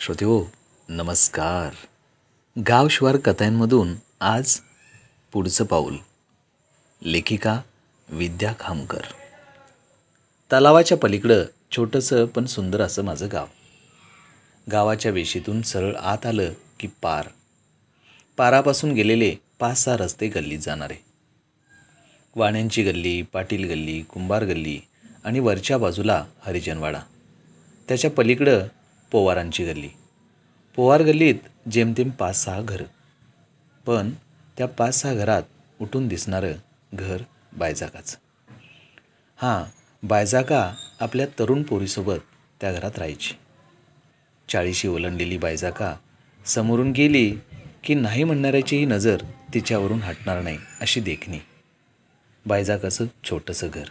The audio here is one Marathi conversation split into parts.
श्रोतेहो नमस्कार. गाव शिवार कथांमधून आज पुढचं पाऊल. लेखिका विद्या खामकर. तलावाच्या पलीकडं छोटंसं पण सुंदर असं माझं गाव. गावाच्या वेशीतून सरळ आत आलं की पारापासून गेलेले 5-6 रस्ते गल्लीत जाणारे. वाण्यांची गल्ली, पाटील गल्ली, कुंभार गल्ली आणि वरच्या बाजूला हरिजनवाडा. त्याच्या पलीकडं पोवारांची गल्ली. पोवार गल्लीत जेमतेम 5-6 घरं. पण त्या 5-6 घरात उठून दिसणारं घर बायजाकाचं. हां, बायजाका आपल्या तरुण पोरीसोबत त्या घरात राहायची. 40शी ओलांडलेली बायजाका समोरून गेली की नाही म्हणणाऱ्याचीही नजर तिच्यावरून हटणार नाही अशी देखणी. बायजाकाचं छोटंसं घर.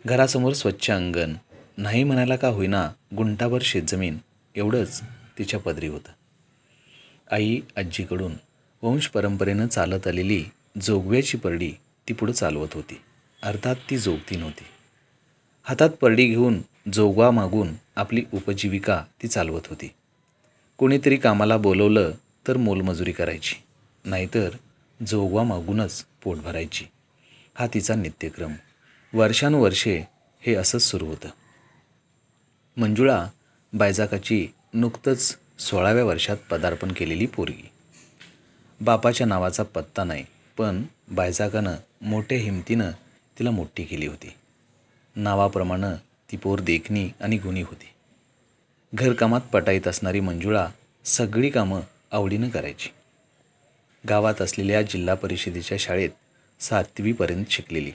घरासमोर स्वच्छ अंगण, नाही म्हणायला का होईना गुंठाभर शेतजमीन एवढंच तिच्या पदरी होतं. आई आजीकडून वंश परंपरेनं चालत आलेली जोगव्याची परडी ती पुढं चालवत होती. अर्थात ती जोगती नव्हती. हातात परडी घेऊन जोगवा मागून आपली उपजीविका ती चालवत होती. कोणीतरी कामाला बोलवलं तर मोलमजुरी करायची, नाहीतर जोगवा मागूनच पोट भरायची. हा तिचा नित्यक्रम. वर्षानुवर्षे हे असंच सुरू होतं. मंजुळा बायजाकाची नुकतंच 16व्या वर्षात पदार्पण केलेली पोरगी. बापाच्या नावाचा पत्ता नाही, पण बायजाकानं मोठ्या हिमतीनं तिला मोठी केली होती. नावाप्रमाणे ती पोर देखणी आणि गुणी होती. घरकामात पटाईत असणारी मंजुळा सगळी कामं आवडीनं करायची. गावात असलेल्या जिल्हा परिषदेच्या शाळेत 7वीपर्यंत शिकलेली.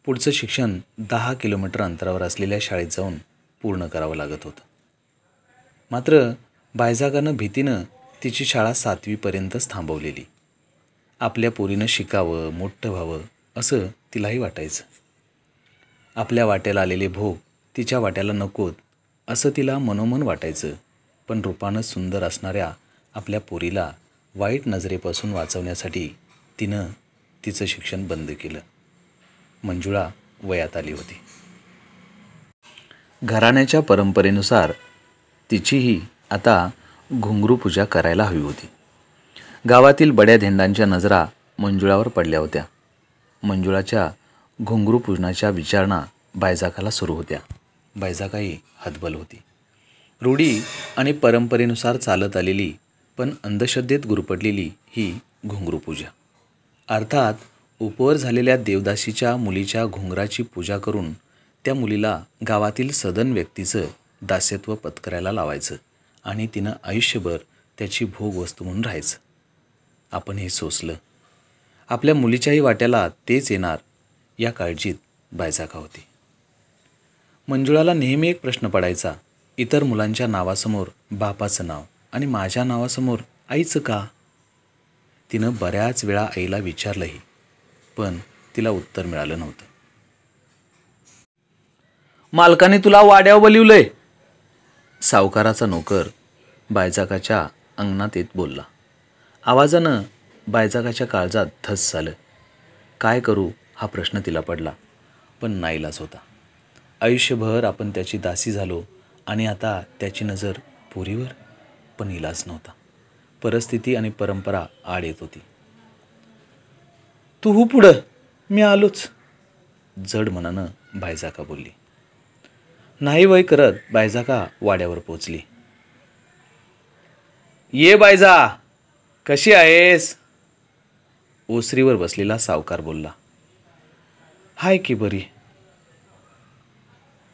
पुढचं शिक्षण 10 किलोमीटर अंतरावर असलेल्या शाळेत जाऊन पूर्ण करावं लागत होतं. मात्र बायजाकानं भीतीनं तिची शाळा 7वीपर्यंतच थांबवलेली. आपल्या पोरीनं शिकावं, मोठं व्हावं असं तिलाही वाटायचं. आपल्या वाट्याला आलेले भोग तिच्या वाट्याला नकोत असं तिला मनोमन वाटायचं. पण रूपानं सुंदर असणाऱ्या आपल्या पोरीला वाईट नजरेपासून वाचवण्यासाठी तिनं तिचं शिक्षण बंद केलं. मंजुळा वयात आली होती. घराण्याच्या परंपरेनुसार तिचीही आता घुंगरू पूजा करायला हवी होती. गावातील बड्या धेंडांच्या नजरा मंजुळावर पडल्या होत्या. मंजुळाच्या घुंगरू पूजनाच्या विचारणा बायजाकाला सुरू होत्या. बायजाकाही हतबल होती. रूढी आणि परंपरेनुसार चालत आलेली पण अंधश्रद्धेत गुरपडलेली ही घुंगरू पूजा. अर्थात उपवर झालेल्या देवदासीच्या मुलीच्या घुंगराची पूजा करून त्या मुलीला गावातील सदन व्यक्तीचं दास्यत्व पत्करायला लावायचं आणि तिनं आयुष्यभर त्याची भोगवस्तू म्हणून राहायचं. आपण हे सोसलं. आपल्या मुलीच्याही वाट्याला तेच येणार या काळजीत बायजाका होती. मंजुळाला नेहमी एक प्रश्न पडायचा, इतर मुलांच्या नावासमोर बापाचं नाव आणि माझ्या नावासमोर आईचं का? तिनं बऱ्याच वेळा आईला विचारलंही, पण तिला उत्तर मिळालं नव्हतं. मालकाने तुला वाड्यावर बोलिवलंय, सावकाराचा नोकर बायजाकाच्या अंगणात येत बोलला. आवाजानं बायजाकाच्या काळजात धस झालं. काय करू हा प्रश्न तिला पडला, पण नाईलाज होता. आयुष्यभर आपण त्याची दासी झालो आणि आता त्याची नजर पोरीवर, पण इलाज नव्हता. परिस्थिती आणि परंपरा आड येत होती. तू हो पुढं, मी आलोच, जड मनानं बायजाका बोलली. नाही वय करत बायजाका वाड्यावर पोचली. ये बायजा, कशी आहेस? ओसरीवर बसलेला सावकार बोलला. हाय की बरी.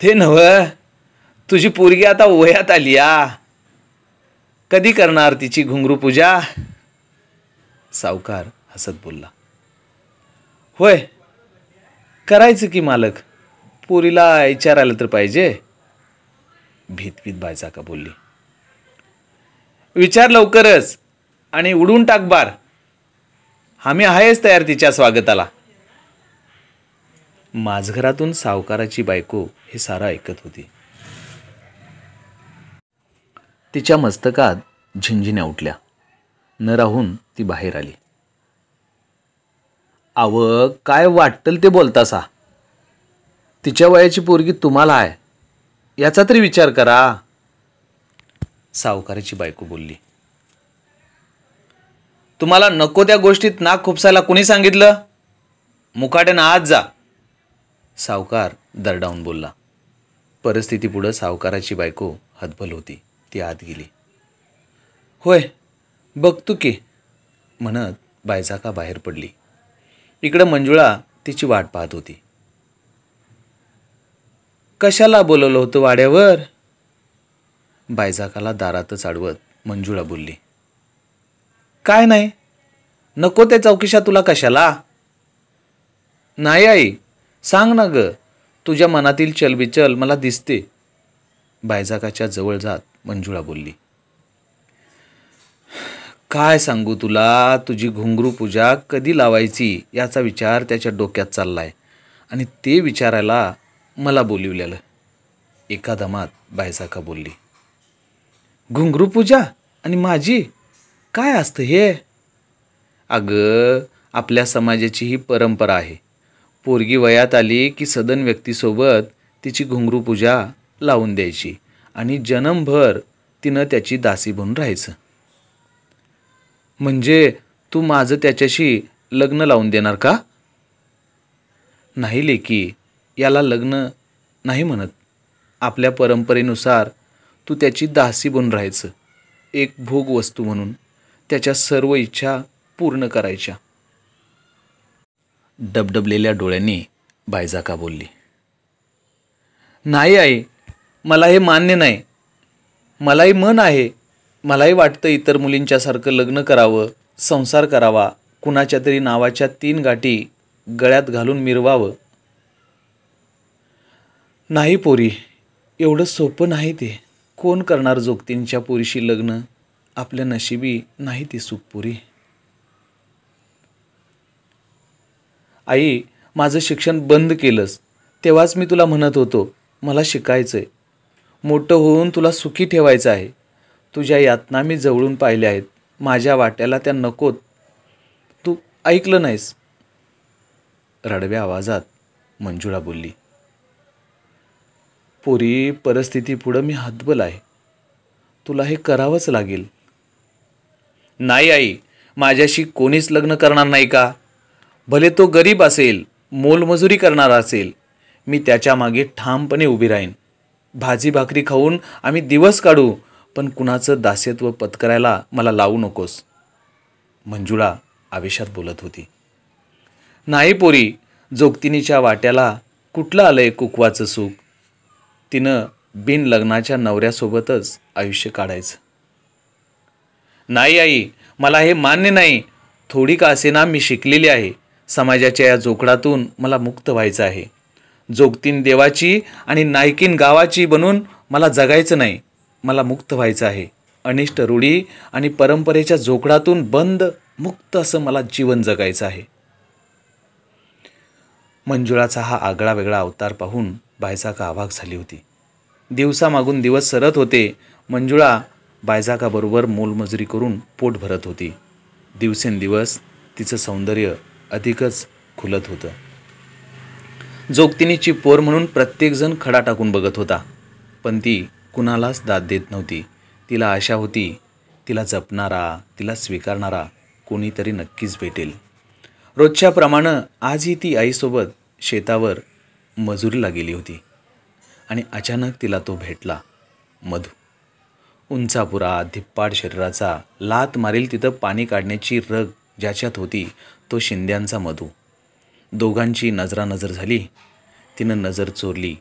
ते नव्ह, तुझी पोरगी आता वयात आली या, कधी करणार तिची घुंगरू पूजा? सावकार हसत बोलला. होय, करायचं की मालक, पोरीला विचारायला तर पाहिजे, भीतभीत बायजाका बोलली. विचार लवकरच आणि उडून टाक बार, आम्ही आहेच तयार तिच्या स्वागताला. माझघरातून सावकाराची बायको हे सारं ऐकत होती. तिच्या मस्तकात झिंझिण्या उठल्या. न राहून ती बाहेर आली. अव काय वाटल ते बोलतासा, तिच्या वयाची पोरगी तुम्हाला आहे याचा तरी विचार करा. सावकाराची बायको बोलली. तुम्हाला नको त्या गोष्टीत नाक खुपसायला कुणी सांगितलं? मुकाट्यानं आत जा. सावकार दरडावून बोलला. परिस्थितीपुढं सावकाराची बायको हतबल होती. ती आत गेली. होय बघतो की म्हणत बायजाका बाहेर पडली. इकडं मंजुळा तिची वाट पाहत होती. कशाला बोलवलं होतं वाड्यावर? बायजाकाला दारातच अडवत मंजुळा बोलली. काय नाही, नको त्या चौकशा तुला कशाला? नाही आई, सांग ना ग, तुझ्या मनातील चलबिचल मला दिसते. बायजाकाच्या जवळ जात मंजुळा बोलली. काय सांगू तुला, तुझी घुंगरू पूजा कधी लावायची याचा विचार त्याच्या डोक्यात चाललाय आणि ते विचारायला मला बोलिवलेलं. एका दमात बायजाका बोलली. घुंगरू पूजा आणि माझी काय असतं हे? अगं, आपल्या समाजाची ही परंपरा आहे. पोरगी वयात आली की सदन व्यक्तीसोबत तिची घुंगरू पूजा लावून द्यायची आणि जन्मभर तिनं त्याची दासी बनून राहायचं. म्हणजे तू माझं त्याच्याशी लग्न लावून देणार का? नाही लेकी, याला लग्न नाही म्हणत. आपल्या परंपरेनुसार तू त्याची दासी बनून राहायचं, एक भोग वस्तू म्हणून त्याच्या सर्व इच्छा पूर्ण करायच्या. डबडबलेल्या डोळ्यांनी बायजाका बोलली. नाही आई, मला हे मान्य नाही. मलाही मन आहे, मलाही वाटतं इतर मुलींच्यासारखं लग्न करावं, संसार करावा, कुणाच्या तरी नावाच्या 3 गाठी गळ्यात घालून मिरवावं. नाही पोरी, एवढं सोपं नाही ते. कोण करणार जोगतींच्या पोरीशी लग्न? आपल्या नशिबी नाही ते सुख पोरी. आई, माझं शिक्षण बंद केलंस तेव्हाच मी तुला म्हणत होतो मला शिकायचंय, मोठं होऊन तुला सुखी ठेवायचं आहे. तुझ्या यातना मी जवळून पाहिल्या आहेत, माझ्या वाट्याला त्या नकोत. तू ऐकलं नाहीस. रडव्या आवाजात मंजुळा बोलली. पोरी, परिस्थिती पुढं मी हतबल आहे. तुला हे करावंच लागेल. नाही आई, माझ्याशी कोणीच लग्न करणार नाही का? भले तो गरीब असेल, मोलमजुरी करणारा असेल, मी त्याच्या मागे ठामपणे उभी राहीन. भाजी भाकरी खाऊन आम्ही दिवस काढू, पण कुणाचं दास्यत्व पत्करायला मला लावू नकोस. मंजुळा आवेशात बोलत होती. नाही पोरी, जोगतिनीच्या वाट्याला कुठलं आलंय कुकवाचं सुख? तिनं बिन लग्नाच्या नवऱ्यासोबतच आयुष्य काढायचं. नाही आई, मला हे मान्य नाही. थोडी का असेना मी शिकलेली आहे. समाजाच्या या जोखडातून मला मुक्त व्हायचं आहे. जोगतीन देवाची आणि नायकीन गावाची बनून मला जगायचं नाही. मला मुक्त व्हायचं आहे. अनिष्ट रूढी आणि परंपरेच्या जोखडातून बंद मुक्त असं मला जीवन जगायचं आहे. मंजुळाचा हा आगळा वेगळा अवतार पाहून बायजाका अवाक झाली होती. दिवसामागून दिवस सरत होते. मंजुळा बायजाकाबरोबर मोलमजुरी करून पोट भरत होती. दिवसेंदिवस तिचं सौंदर्य अधिकच खुलत होतं. जोगतिनीची पोर म्हणून प्रत्येकजण खडा टाकून बघत होता, पण ती कुणालाच दाद देत नव्हती. तिला आशा होती, तिला जपणारा, तिला स्वीकारणारा कोणीतरी नक्कीच भेटेल. रोजच्याप्रमाणे आजही ती आईसोबत शेतावर मजुरीला गेली होती आणि अचानक तिला तो भेटला, मधू. उंचापुरा, धिप्पाड शरीराचा, लात मारील तिथं पाणी काढण्याची रग ज्याच्यात होती, तो शिंद्यांचा मधू. दोघांची नजरानजर झाली. तिनं नजर चोरली,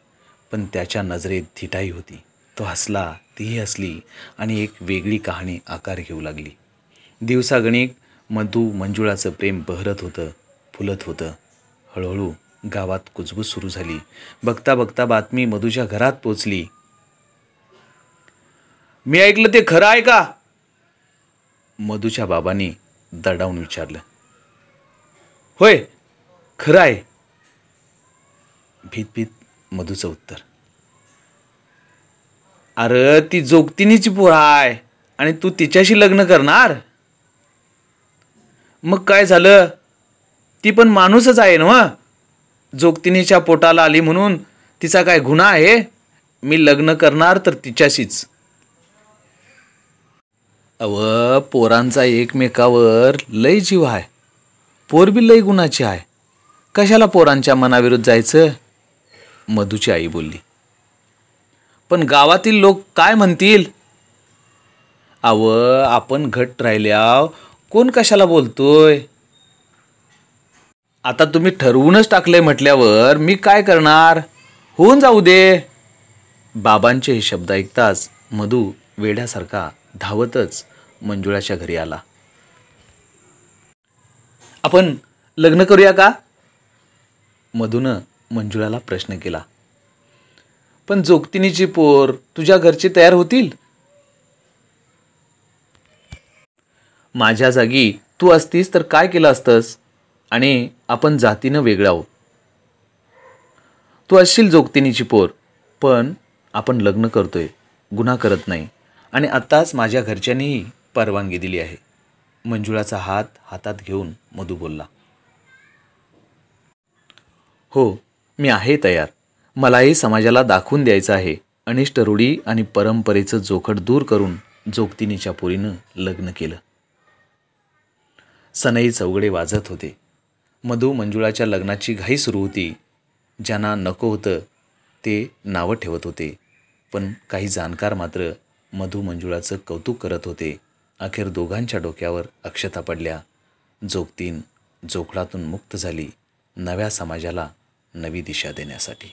पण त्याच्या नजरेत धिटाई होती. तो हसला, तीही हसली आणि एक वेगळी कहाणी आकार घेऊ लागली. दिवसागणिक मधू मंजुळाचं प्रेम बहरत होतं, फुलत होतं. हळूहळू गावात कुजबूज सुरू झाली. बघता बघता बातमी मधूच्या घरात पोचली. मी ऐकलं ते खरं आहे का? मधूच्या बाबांनी दरडावून विचारलं. होय, खरं आहे. भीत भीत मधूचं उत्तर. अरे, ती जोगतिनीची पोर आहे आणि तू तिच्याशी लग्न करणार? मग काय झालं? ती पण माणूसच आहे ना. जोगतिनीच्या पोटाला आली म्हणून तिचा काय गुन्हा आहे? मी लग्न करणार तर तिच्याशीच. अव पोरांचा एकमेकावर लय जीव आहे. पोर बी लय गुणाची आहे. कशाला पोरांच्या मनाविरुद्ध जायचं? मधूची आई बोलली. पण गावातील लोक काय म्हणतील? अव आपण घट्ट राहिल्याव कोण कशाला बोलतोय? आता तुम्ही ठरवूनच टाकलंय म्हटल्यावर मी काय करणार? होऊन जाऊ दे. बाबांचे हे शब्द ऐकताच मधू वेड्यासारखा धावतच मंजुळाच्या घरी आला. आपण लग्न करूया का? मधूनं मंजुळाला प्रश्न केला. पण जोगतिनीची पोर तुझ्या घरचे तयार होतील? माझ्या जागी तू असतीस तर काय केलं असतंस? आणि आपण जातीनं वेगळं आहोत. तू असशील जोगतिनीची पोर, पण आपण लग्न करतोय, गुन्हा करत नाही. आणि आत्ताच माझ्या घरच्यांनीही परवानगी दिली आहे. मंजुळाचा हात हातात घेऊन मधू बोलला. हो, मी आहे तयार. मलाही समाजाला दाखवून द्यायचं आहे. अनिष्ट रूढी आणि परंपरेचं जोखड दूर करून जोगतिनीच्या पोरीनं लग्न केलं. सनई चौघडे वाजत होते. मधू मंजुळाच्या लग्नाची घाई सुरू होती. ज्यांना नको होतं ते नावं ठेवत होते. पण काही जाणकार मात्र मधू मंजुळाचं कौतुक करत होते. अखेर दोघांच्या डोक्यावर अक्षता पडल्या. जोगतीन जोखडातून मुक्त झाली, नव्या समाजाला नवी दिशा देण्यासाठी.